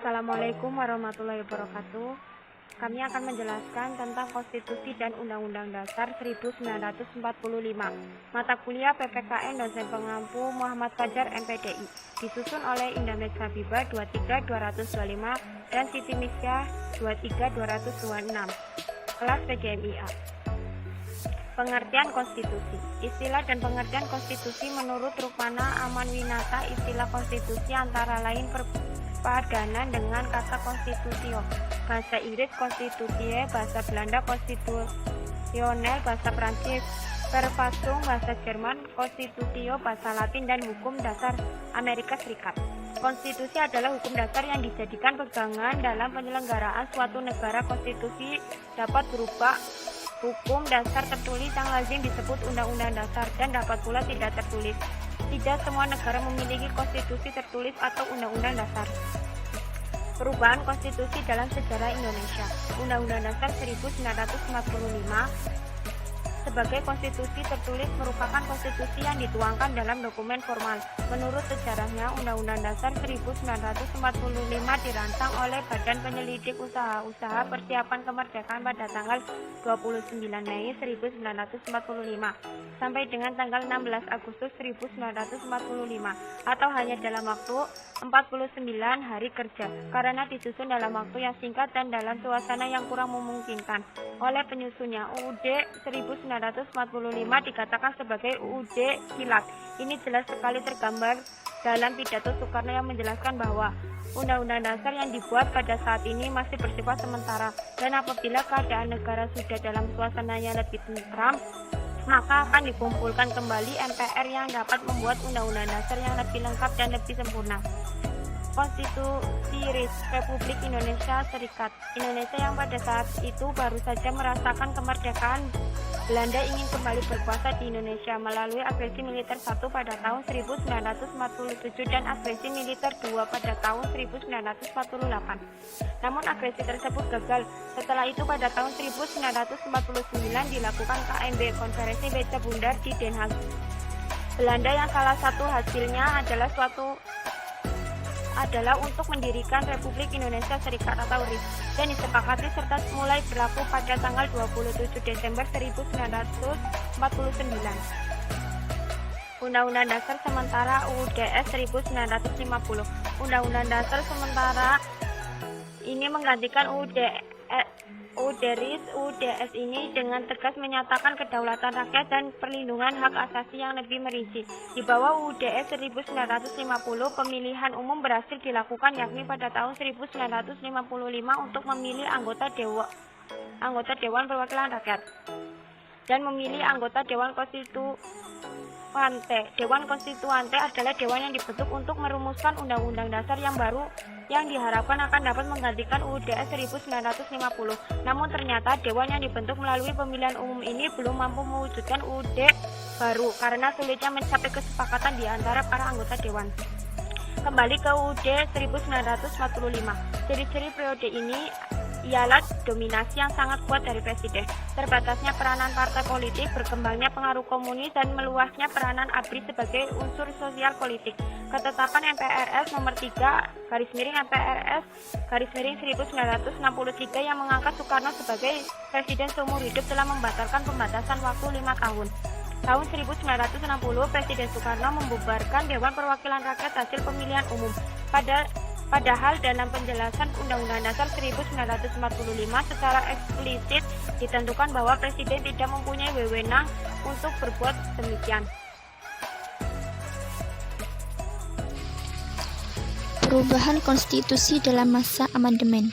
Assalamualaikum warahmatullahi wabarakatuh. Kami akan menjelaskan tentang Konstitusi dan Undang-Undang Dasar 1945. Mata kuliah PPKN dosen pengampu Muhammad Fajar MPDI. Disusun oleh Indames Habibah 23-225 dan Siti Misya 23-226. Kelas PGMIA. Pengertian konstitusi. Istilah dan pengertian konstitusi menurut Rukmana Amanwinata, istilah konstitusi antara lain perpadanan dengan kata konstitutio, bahasa Inggris konstitutie, bahasa Belanda konstitusional, bahasa Prancis Verfassung, bahasa Jerman konstitutio, bahasa Latin dan hukum dasar Amerika Serikat. Konstitusi adalah hukum dasar yang dijadikan pegangan dalam penyelenggaraan suatu negara. Konstitusi dapat berupa hukum dasar tertulis yang lazim disebut undang-undang dasar dan dapat pula tidak tertulis. Tidak semua negara memiliki konstitusi tertulis atau undang-undang dasar. Perubahan konstitusi dalam sejarah Indonesia. Undang-Undang Dasar 1945 sebagai konstitusi tertulis merupakan konstitusi yang dituangkan dalam dokumen formal. Menurut sejarahnya, Undang-Undang Dasar 1945 dirancang oleh Badan Penyelidik Usaha-Usaha Persiapan Kemerdekaan pada tanggal 29 Mei 1945 sampai dengan tanggal 16 Agustus 1945 atau hanya dalam waktu 49 hari kerja, karena disusun dalam waktu yang singkat dan dalam suasana yang kurang memungkinkan oleh penyusunnya. UUD 1945 dikatakan sebagai UUD kilat. Ini jelas sekali tergambar dalam pidato Soekarno yang menjelaskan bahwa Undang-Undang Dasar yang dibuat pada saat ini masih bersifat sementara, dan apabila keadaan negara sudah dalam suasananya lebih tentram, maka akan dikumpulkan kembali MPR yang dapat membuat Undang-Undang Dasar yang lebih lengkap dan lebih sempurna. Konstitusi Republik Indonesia Serikat Indonesia yang pada saat itu baru saja merasakan kemerdekaan. Belanda ingin kembali berkuasa di Indonesia melalui agresi militer 1 pada tahun 1947 dan agresi militer 2 pada tahun 1948. Namun agresi tersebut gagal. Setelah itu pada tahun 1949 dilakukan KMB, Konferensi Meja Bundar di Den Haag. Belanda yang salah satu hasilnya adalah untuk mendirikan Republik Indonesia Serikat atau RIS, dan disepakati serta mulai berlaku pada tanggal 27 Desember 1949. Undang-Undang Dasar Sementara UUDS 1950. Undang-Undang Dasar Sementara ini menggantikan UUDS ini dengan tegas menyatakan kedaulatan rakyat dan perlindungan hak asasi yang lebih merinci. Di bawah UUDS 1950, pemilihan umum berhasil dilakukan, yakni pada tahun 1955 untuk memilih anggota Dewan Perwakilan Rakyat dan memilih anggota Dewan Konstituante. Dewan Konstituante adalah dewan yang dibentuk untuk merumuskan undang-undang dasar yang baru yang diharapkan akan dapat menggantikan UUDS 1950. Namun ternyata dewan yang dibentuk melalui pemilihan umum ini belum mampu mewujudkan UUD baru karena sulitnya mencapai kesepakatan di antara para anggota dewan. Kembali ke UUD 1945. Ciri-ciri periode ini ialah dominasi yang sangat kuat dari presiden, terbatasnya peranan partai politik, berkembangnya pengaruh komunis, dan meluasnya peranan ABRI sebagai unsur sosial politik. Ketetapan MPRS nomor 3 /MPRS /1963 yang mengangkat Soekarno sebagai presiden seumur hidup telah membatalkan pembatasan waktu 5 tahun. Tahun 1960, Presiden Soekarno membubarkan Dewan Perwakilan Rakyat hasil pemilihan umum. Padahal dalam penjelasan Undang-Undang Dasar 1945 secara eksplisit ditentukan bahwa Presiden tidak mempunyai wewenang untuk berbuat demikian. Perubahan konstitusi dalam masa amandemen.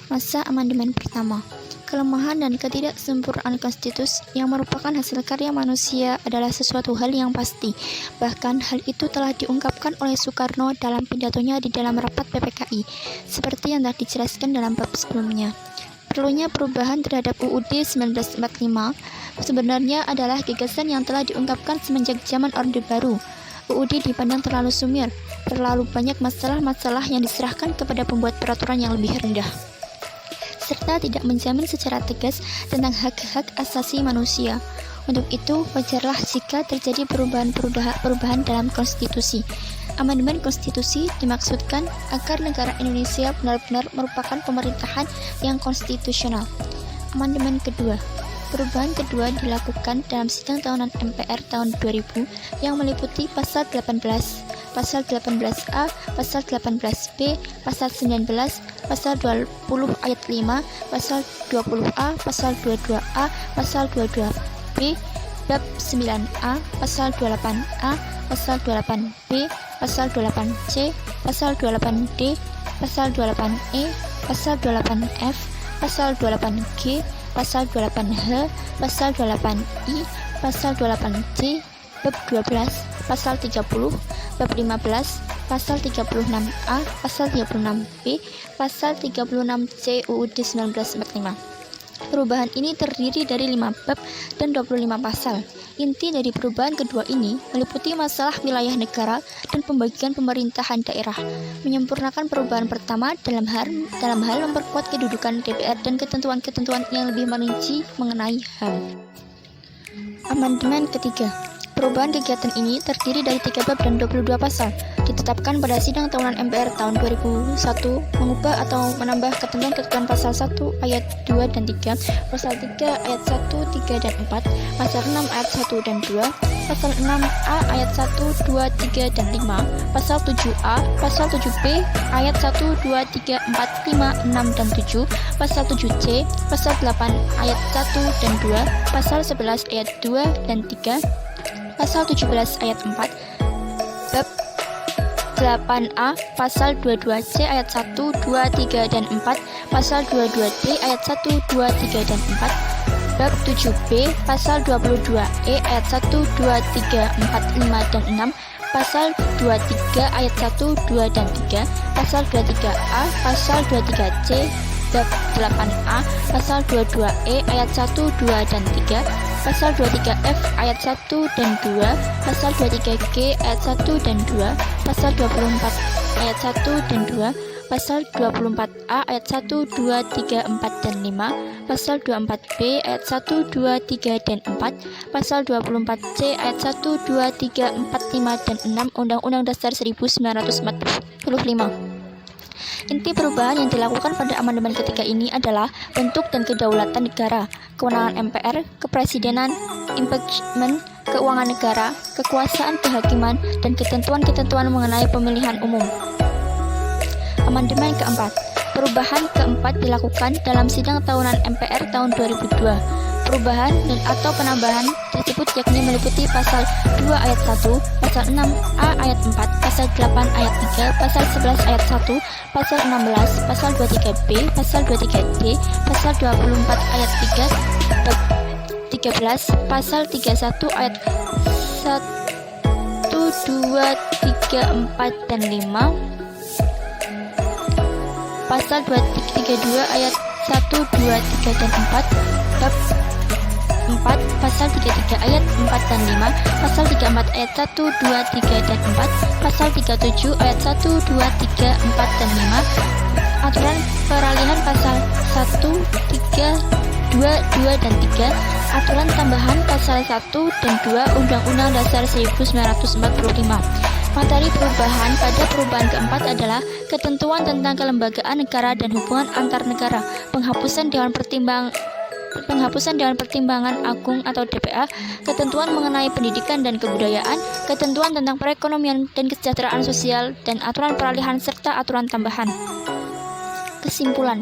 Masa amandemen pertama. Kelemahan dan ketidaksempurnaan konstitusi yang merupakan hasil karya manusia adalah sesuatu hal yang pasti. Bahkan hal itu telah diungkapkan oleh Soekarno dalam pidatonya di dalam rapat PPKI, seperti yang telah dijelaskan dalam bab sebelumnya. Perlunya perubahan terhadap UUD 1945 sebenarnya adalah gagasan yang telah diungkapkan semenjak zaman Orde Baru. UUD dipandang terlalu sumir, terlalu banyak masalah-masalah yang diserahkan kepada pembuat peraturan yang lebih rendah, serta tidak menjamin secara tegas tentang hak-hak asasi manusia. Untuk itu, wajarlah jika terjadi perubahan dalam konstitusi. Amandemen konstitusi dimaksudkan agar negara Indonesia benar-benar merupakan pemerintahan yang konstitusional. Amandemen kedua. Perubahan kedua dilakukan dalam sidang tahunan MPR tahun 2000 yang meliputi pasal 18, pasal 18A, pasal 18B, pasal 19, pasal 20 ayat 5, pasal 20A, pasal 22A, pasal 22B, bab 9A, pasal 28A, pasal 28B, pasal 28C, pasal 28D, pasal 28E, pasal 28F, pasal 28G, pasal 28H, pasal 28I, pasal 28C, bab 12, pasal 30, bab 15, pasal 36A, pasal 36B, pasal 36C UUD 1945. Perubahan ini terdiri dari 5 bab dan 25 pasal. Inti dari perubahan kedua ini meliputi masalah wilayah negara dan pembagian pemerintahan daerah, menyempurnakan perubahan pertama dalam hal memperkuat kedudukan DPR dan ketentuan-ketentuan yang lebih merinci mengenai HAM. Amandemen ketiga. Perubahan kegiatan ini terdiri dari 3 bab dan 22 pasal, ditetapkan pada sidang tahunan MPR tahun 2001, mengubah atau menambah ketentuan-ketentuan pasal 1 ayat 2 dan 3, pasal 3 ayat 1, 3 dan 4, pasal 6 ayat 1 dan 2, pasal 6A ayat 1, 2, 3 dan 5, pasal 7A, pasal 7B ayat 1, 2, 3, 4, 5, 6 dan 7, pasal 7C, pasal 8 ayat 1 dan 2, pasal 11 ayat 2 dan 3, pasal 17 ayat 4, bab 8A, pasal 22C ayat 1, 2, 3 dan 4, pasal 22D ayat 1, 2, 3 dan 4, bab 7B, pasal 22E ayat 1, 2, 3, 4, 5 dan 6, pasal 23 ayat 1, 2 dan 3, pasal 23A, pasal 23C, bab 8A, pasal 22E ayat 1, 2 dan 3, pasal 23F ayat 1 dan 2, pasal 23G ayat 1 dan 2, pasal 24 ayat 1 dan 2, pasal 24A ayat 1, 2, 3, 4 dan 5, pasal 24B ayat 1, 2, 3 dan 4, pasal 24C ayat 1, 2, 3, 4, 5 dan 6 Undang-Undang Dasar 1945. Inti perubahan yang dilakukan pada amandemen ketiga ini adalah bentuk dan kedaulatan negara, kewenangan MPR, kepresidenan, impeachment, keuangan negara, kekuasaan kehakiman, dan ketentuan-ketentuan mengenai pemilihan umum. Amandemen keempat. Perubahan keempat dilakukan dalam sidang tahunan MPR tahun 2002. Perubahan dan atau penambahan tersebut yakni meliputi pasal 2 ayat 1, pasal 6A ayat 4, pasal 8 ayat 3, pasal 11 ayat 1, pasal 16, pasal 23B, pasal 23D, pasal 24 ayat 3, bab 13, pasal 31 ayat 1, 2, 3, 4 dan 5, pasal 32 ayat 1, 2, 3 dan 4, bab 4, pasal 33 ayat 4 dan 5, pasal 34 ayat 1, 2, 3 dan 4, pasal 37 ayat 1, 2, 3, 4 dan 5, aturan peralihan pasal 1, 3, 2, 2 dan 3, aturan tambahan pasal 1 dan 2 Undang-Undang Dasar 1945. Materi perubahan pada perubahan keempat adalah ketentuan tentang kelembagaan negara dan hubungan antar negara, penghapusan Dewan Pertimbangan Agung atau DPA, ketentuan mengenai pendidikan dan kebudayaan, ketentuan tentang perekonomian dan kesejahteraan sosial, dan aturan peralihan serta aturan tambahan. Kesimpulan.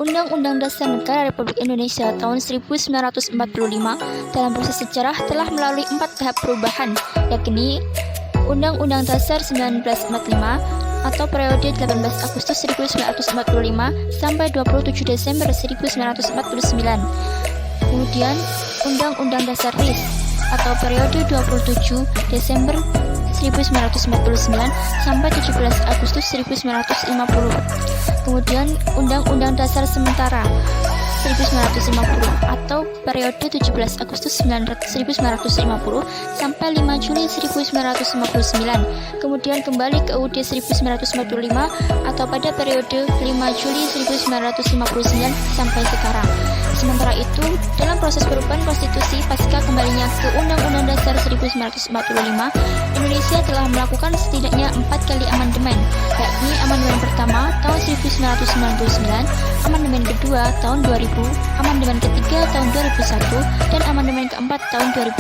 Undang-Undang Dasar Negara Republik Indonesia tahun 1945 dalam proses sejarah telah melalui 4 tahap perubahan, yakni Undang-Undang Dasar 1945 atau periode 18 Agustus 1945 sampai 27 Desember 1949. Kemudian Undang-Undang Dasar RIS atau periode 27 Desember 1949 sampai 17 Agustus 1950. Kemudian Undang-Undang Dasar Sementara 1950 atau periode 17 Agustus 1950 sampai 5 Juli 1959. Kemudian kembali ke UUD 1945 atau pada periode 5 Juli 1959 sampai sekarang. Sementara itu, dalam proses perubahan konstitusi pasca kembalinya ke Undang-Undang Dasar 1945, Indonesia telah melakukan setidaknya 4 kali amandemen, yakni amandemen pertama tahun 1999, amandemen kedua tahun 2000, amandemen ketiga tahun 2001, dan amandemen keempat tahun 2000.